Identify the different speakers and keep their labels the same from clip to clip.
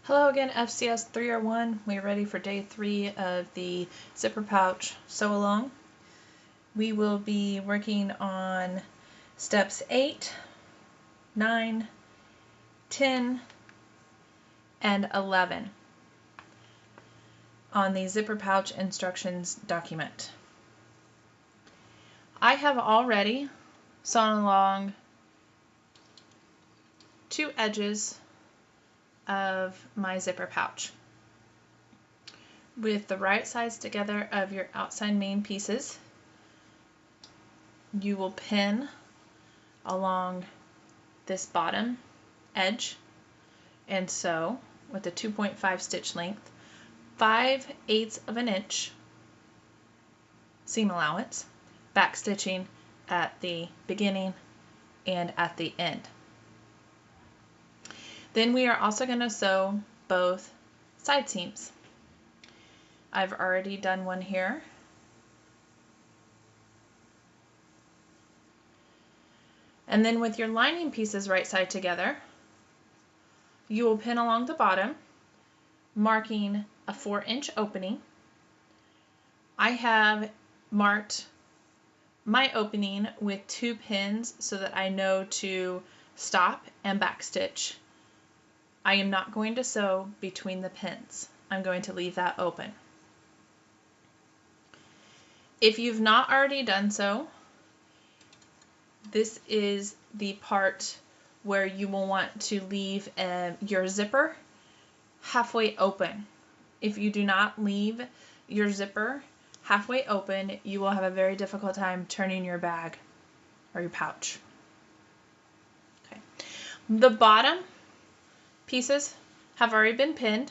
Speaker 1: Hello again, FCS 301. We're ready for day 3 of the zipper pouch sew along. We will be working on steps 8, 9, 10, and 11 on the zipper pouch instructions document. I have already sewn along 2 edges of my zipper pouch. With the right sides together of your outside main pieces, you will pin along this bottom edge and sew with a 2.5 stitch length, 5/8 of an inch seam allowance, back stitching at the beginning and at the end. Then we are also going to sew both side seams. I've already done one here. And then with your lining pieces right side together, you will pin along the bottom, marking a 4-inch opening. I have marked my opening with 2 pins so that I know to stop and backstitch. I am not going to sew between the pins. I'm going to leave that open. If you've not already done so, this is the part where you will want to leave your zipper halfway open. If you do not leave your zipper halfway open, you will have a very difficult time turning your bag or your pouch. Okay. The bottom pieces have already been pinned,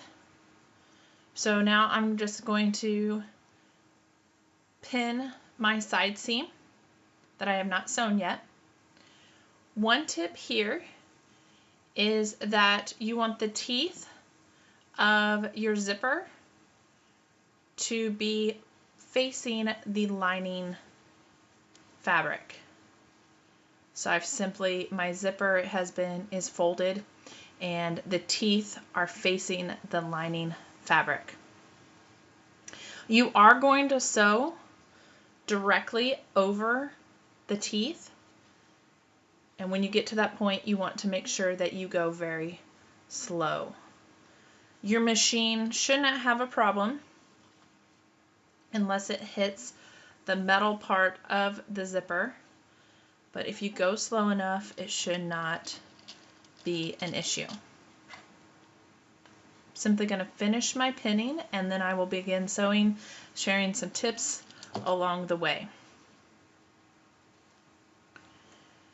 Speaker 1: so now I'm just going to pin my side seam that I have not sewn yet. One tip here is that you want the teeth of your zipper to be facing the lining fabric. So my zipper is folded and the teeth are facing the lining fabric. You are going to sew directly over the teeth, and when you get to that point, you want to make sure that you go very slow. Your machine should not have a problem unless it hits the metal part of the zipper, but if you go slow enough, it should not be an issue. Simply going to finish my pinning and then I will begin sewing, sharing some tips along the way.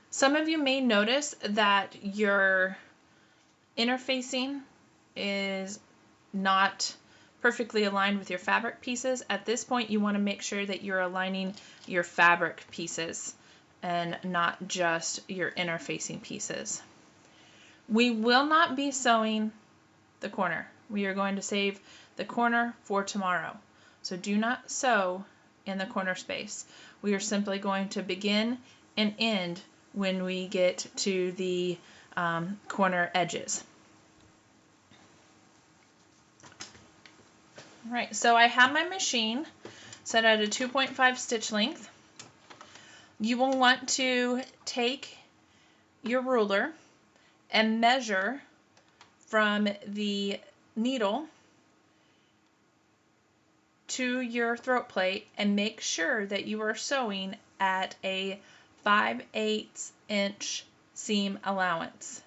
Speaker 1: Some of you may notice that your interfacing is not perfectly aligned with your fabric pieces. At this point, you want to make sure that you're aligning your fabric pieces and not just your interfacing pieces. We will not be sewing the corner. We are going to save the corner for tomorrow. So do not sew in the corner space. We are simply going to begin and end when we get to the corner edges. All right, so I have my machine set at a 2.5 stitch length. You will want to take your ruler and measure from the needle to your throat plate and make sure that you are sewing at a 5/8 inch seam allowance.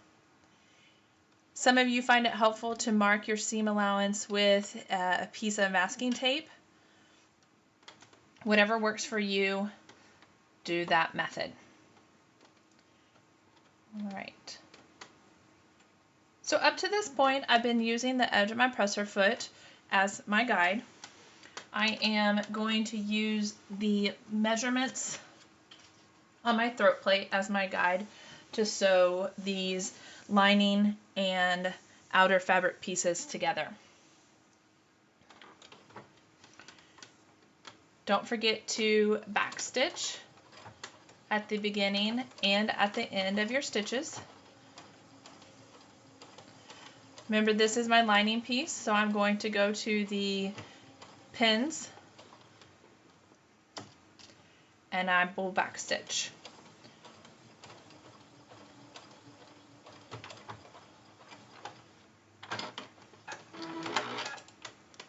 Speaker 1: Some of you find it helpful to mark your seam allowance with a piece of masking tape. Whatever works for you, do that method. All right. So up to this point, I've been using the edge of my presser foot as my guide. I am going to use the measurements on my throat plate as my guide to sew these lining and outer fabric pieces together. Don't forget to backstitch at the beginning and at the end of your stitches. Remember, this is my lining piece, so I'm going to go to the pins and I will backstitch.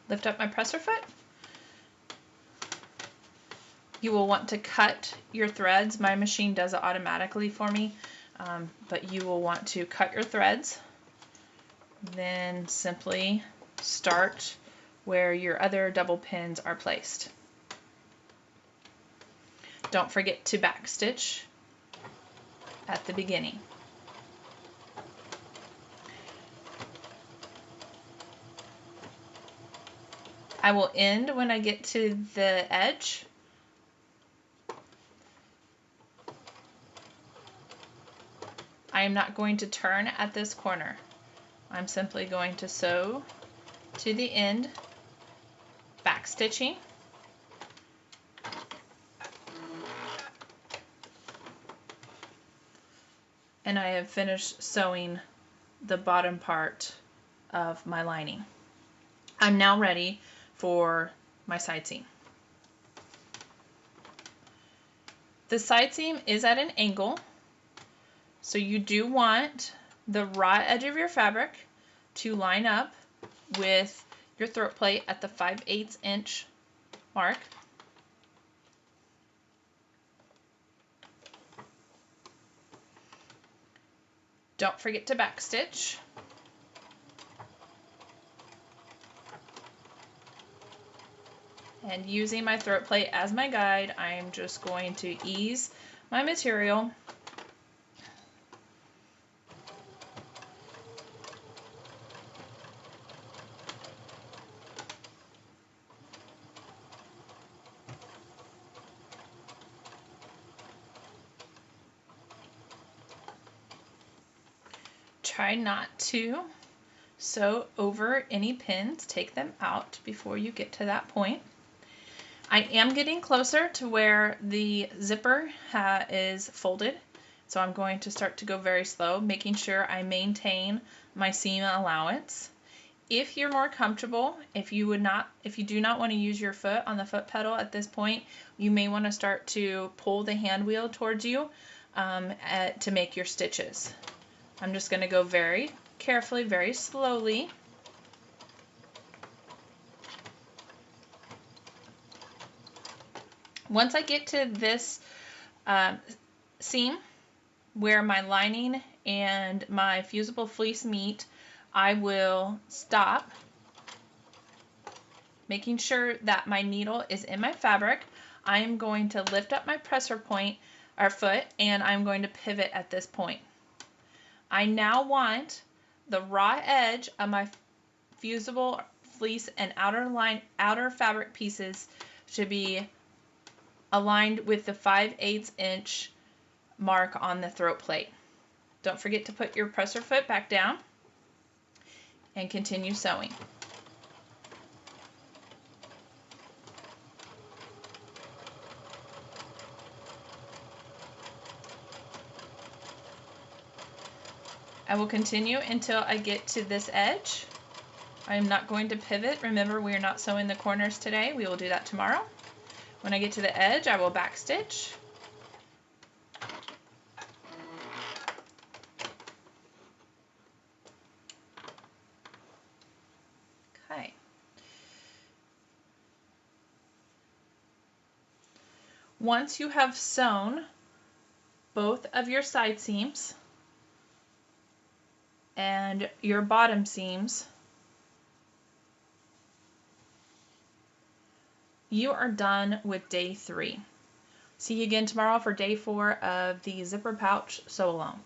Speaker 1: Lift up my presser foot. You will want to cut your threads. My machine does it automatically for me, but you will want to cut your threads. Then simply start where your other double pins are placed. Don't forget to backstitch at the beginning. I will end when I get to the edge. I am not going to turn at this corner. I'm simply going to sew to the end, backstitching, and I have finished sewing the bottom part of my lining. I'm now ready for my side seam. The side seam is at an angle, so you do want the raw edge of your fabric to line up with your throat plate at the 5/8 inch mark. Don't forget to backstitch. And using my throat plate as my guide, I'm just going to ease my material try not to sew over any pins. Take them out before you get to that point. I am getting closer to where the zipper is folded, so I'm going to start to go very slow, making sure I maintain my seam allowance. If you're more comfortable, if you do not want to use your foot on the foot pedal at this point, you may want to start to pull the hand wheel towards you to make your stitches. I'm just going to go very carefully, very slowly. Once I get to this seam where my lining and my fusible fleece meet, I will stop, making sure that my needle is in my fabric. I'm going to lift up my presser point or foot, and I'm going to pivot at this point. I now want the raw edge of my fusible fleece and outer fabric pieces to be aligned with the 5/8 inch mark on the throat plate. Don't forget to put your presser foot back down and continue sewing. I will continue until I get to this edge. I am not going to pivot. Remember, we are not sewing the corners today. We will do that tomorrow. When I get to the edge, I will backstitch. Okay. Once you have sewn both of your side seams and your bottom seams, you are done with day 3. See you again tomorrow for day 4 of the zipper pouch sew along.